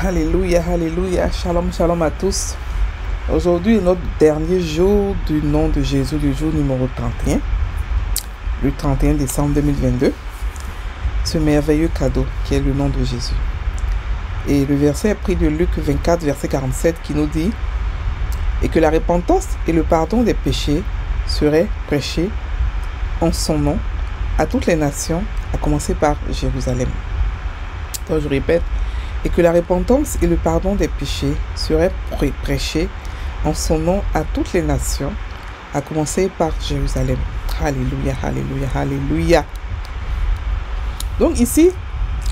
Alléluia, alléluia, shalom, shalom à tous. Aujourd'hui est notre dernier jour du nom de Jésus, du jour numéro 31, le 31 décembre 2022. Ce merveilleux cadeau qui est le nom de Jésus. Et le verset est pris de Luc 24, verset 47 qui nous dit « Et que la repentance et le pardon des péchés seraient prêchés en son nom à toutes les nations, à commencer par Jérusalem. » Donc je répète, et que la repentance et le pardon des péchés seraient prêchés en son nom à toutes les nations, à commencer par Jérusalem. Alléluia, alléluia, alléluia. Donc ici,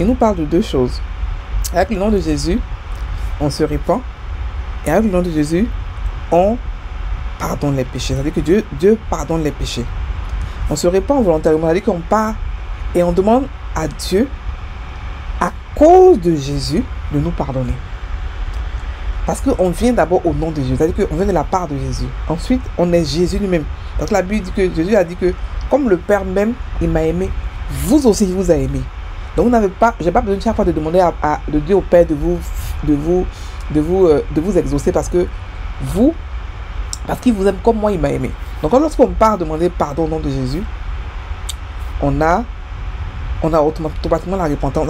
il nous parle de deux choses. Avec le nom de Jésus, on se répand, et avec le nom de Jésus, on pardonne les péchés. C'est-à-dire que Dieu pardonne les péchés. On se répand volontairement, c'est-à-dire qu'on part et on demande à Dieu, à cause de Jésus, de nous pardonner. Parce qu'on vient d'abord au nom de Jésus, c'est-à-dire qu'on vient de la part de Jésus. Ensuite, on est Jésus lui-même. Donc la Bible dit que Jésus a dit que, comme le Père même, il m'a aimé, vous aussi, il vous a aimé. Donc, je n'ai pas besoin chaque fois de demander de dire au Père de vous exaucer parce qu'il vous aime comme moi, il m'a aimé. Donc, lorsqu'on part demander pardon au nom de Jésus, on a automatiquement la repentance,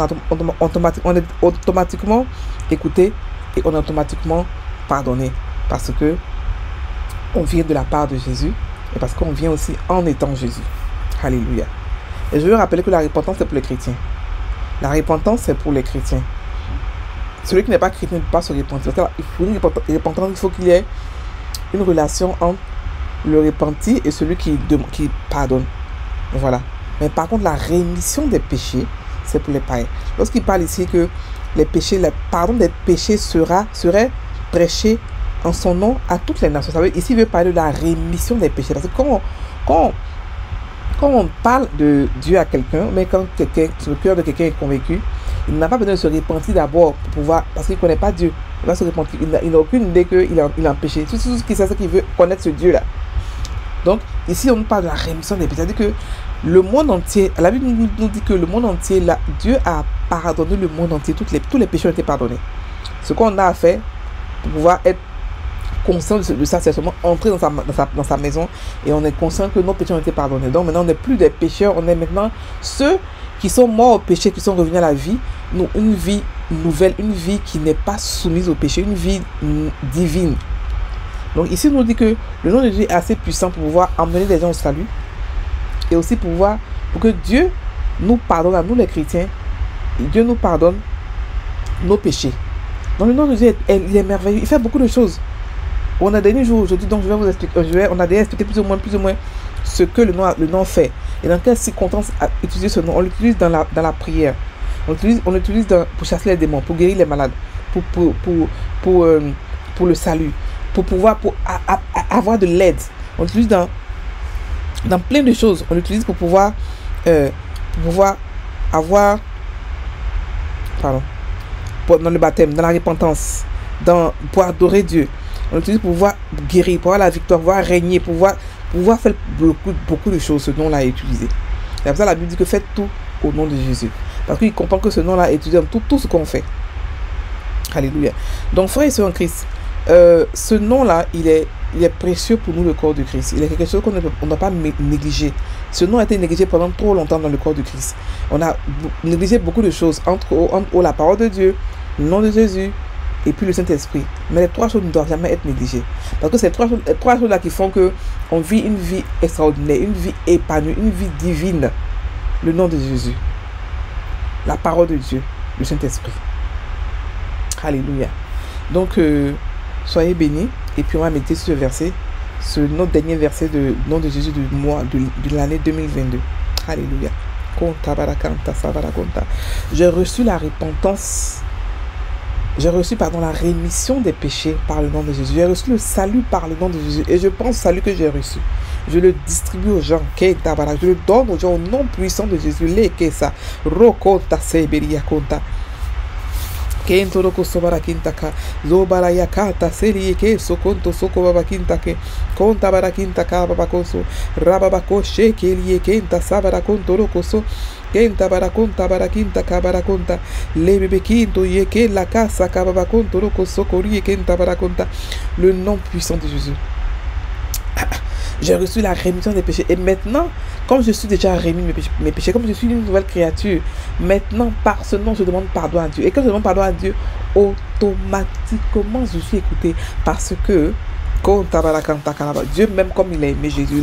on est automatiquement écouté et on est automatiquement pardonné parce que on vient de la part de Jésus et parce qu'on vient aussi en étant Jésus. Alléluia. Et je veux rappeler que la repentance c'est pour les chrétiens. La repentance c'est pour les chrétiens. Celui qui n'est pas chrétien ne peut pas se repentir. Il faut une repentance, il faut qu'il y ait une relation entre le repenti et celui qui pardonne. Voilà. Mais par contre, la rémission des péchés, c'est pour les païens. Lorsqu'il parle ici que les péchés, le pardon des péchés serait prêché en son nom à toutes les nations. Ça veut, ici, il veut parler de la rémission des péchés. Parce que quand on parle de Dieu à quelqu'un, mais quand le cœur de quelqu'un est convaincu, il n'a pas besoin de se repentir d'abord pour pouvoir, parce qu'il ne connaît pas Dieu. Il va se repentir. Il n'a aucune idée qu'il a un péché. Tout ce qu'il sait, c'est qu'il veut connaître ce Dieu-là. Donc, ici, on nous parle de la rémission des péchés. C'est-à-dire que le monde entier, la Bible nous dit que le monde entier, Dieu a pardonné le monde entier. Tous les péchés ont été pardonnés. Ce qu'on a à faire pour pouvoir être conscient de ça, c'est seulement entrer dans sa maison et on est conscient que nos péchés ont été pardonnés. Donc maintenant, on n'est plus des pécheurs, on est maintenant ceux qui sont morts au péché, qui sont revenus à la vie, une vie nouvelle, une vie qui n'est pas soumise au péché, une vie divine. Donc ici, on nous dit que le nom de Dieu est assez puissant pour pouvoir emmener les gens au salut et aussi pour que Dieu nous pardonne à nous les chrétiens. Dieu nous pardonne nos péchés. Donc le nom de Dieu, il est merveilleux. Il fait beaucoup de choses. On a dernier jour aujourd'hui, donc je vais vous expliquer. On a déjà expliqué plus ou moins ce que le nom fait et dans quelles circonstances utiliser ce nom. On l'utilise dans la prière. On l'utilise pour chasser les démons, pour guérir les malades, pour le salut, pour avoir de l'aide. On l'utilise dans plein de choses. On l'utilise pour pouvoir avoir dans le baptême, dans la repentance, pour adorer Dieu. On l'utilise pour pouvoir guérir, pour avoir la victoire, pour pouvoir régner, pour pouvoir faire beaucoup de choses. Ce nom-là est utilisé. C'est pour ça que la Bible dit que faites tout au nom de Jésus. Parce qu'il comprend que ce nom-là est utilisé dans tout ce qu'on fait. Alléluia. Donc, frères et sœurs en Christ, ce nom-là, il est précieux pour nous, le corps de Christ. Il est quelque chose qu'on ne doit pas négliger. Ce nom a été négligé pendant trop longtemps dans le corps de Christ. On a négligé beaucoup de choses, entre la parole de Dieu, le nom de Jésus et puis le Saint-Esprit. Mais les trois choses ne doivent jamais être négligées. Parce que c'est les trois choses-là qui font qu'on vit une vie extraordinaire, une vie épanouie, une vie divine. Le nom de Jésus, la parole de Dieu, le Saint-Esprit. Alléluia. Donc, soyez bénis. Et puis on va méditer sur ce verset, notre dernier verset du nom de Jésus de l'année 2022. Alléluia. J'ai reçu la repentance. J'ai reçu la rémission des péchés par le nom de Jésus. J'ai reçu le salut par le nom de Jésus. Et je pense au salut que j'ai reçu. Je le distribue aux gens. Je le donne aux gens au nom puissant de Jésus. Kento loko sobara kintaka, zobara yakata seri ke sokonto soko baba kintake, konta bara kintaka babakoso, rababako shekeli kenta sabara konto loko so, kenta bara kintaka bara konta, lebebe kinto yeke la casa kababa konto loko sokori kenta bara konta, le nom puissant de Jésus. J'ai reçu la rémission des péchés. Et maintenant, comme je suis déjà rémi mes péchés, comme je suis une nouvelle créature, maintenant, par ce nom, je demande pardon à Dieu. Et quand je demande pardon à Dieu, automatiquement, je suis écouté. Parce que, Dieu, même comme il a aimé Jésus,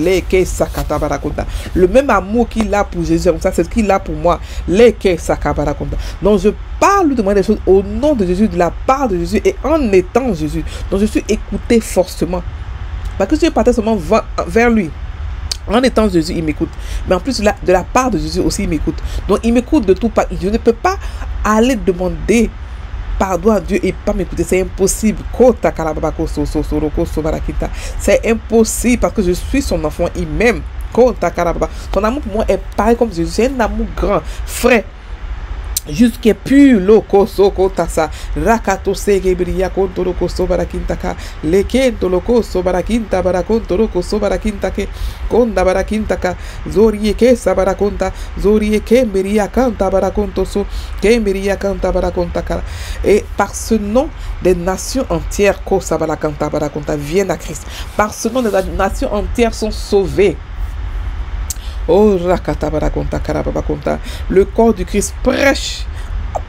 le même amour qu'il a pour Jésus, c'est ce qu'il a pour moi. Donc, je parle de moi des choses au nom de Jésus, de la part de Jésus et en étant Jésus. Donc, je suis écouté forcément. Parce que si je partais seulement vers lui, en étant Jésus, il m'écoute. Mais en plus, de la part de Jésus aussi, il m'écoute. Donc, il m'écoute de tout part. Je ne peux pas aller demander pardon à Dieu et pas m'écouter. C'est impossible. C'est impossible parce que je suis son enfant. Il m'aime. Son amour pour moi est pareil comme Jésus. C'est un amour grand, frais. Jusqu'à pur loko soko tasa rakato segebria konto loko sobarakintaka lekento loko sobarakinta barakonto loko sobarakintake konda barakintaka zorie ke sabarakonta zorie ke meria kanta barakonto so ke meria kanta barakontaka. Et par ce nom des nations entières ko sabarakanta barakonta viennent à Christ. Par ce nom des nations entières sont sauvées. Oh, le corps du Christ prêche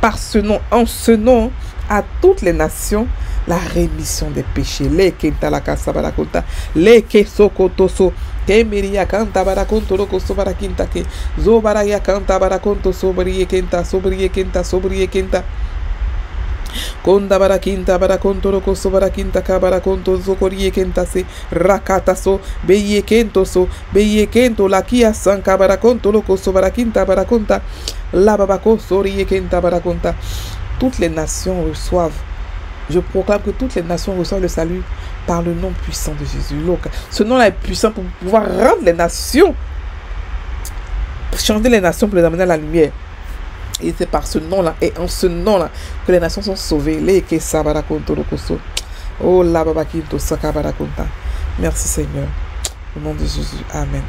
par ce nom, en ce nom, à toutes les nations, la rémission des péchés. Les kentalaka sabarakonta, les kesokotoso, kemeria kanta barakonto loko sobarakintake, zobaraya kanta barakonto sobrie kenta, sobrie kenta, sobrie kenta. Konda barakinta barakonto loko sobarakinta kabarakonto zokorie kenta se rakataso beye kento so beye kento la kia sanka barakonto loko sobarakinta barakonta la babako sorie kenta barakonta. Toutes les nations reçoivent. Je proclame que toutes les nations reçoivent le salut par le nom puissant de Jésus. Ce nom-là est puissant pour pouvoir rendre les nations, changer les nations pour les amener à la lumière. Et c'est par ce nom-là et en ce nom-là que les nations sont sauvées. Oh, la babakinto sakabarakonta. Merci Seigneur. Au nom de Jésus. Amen.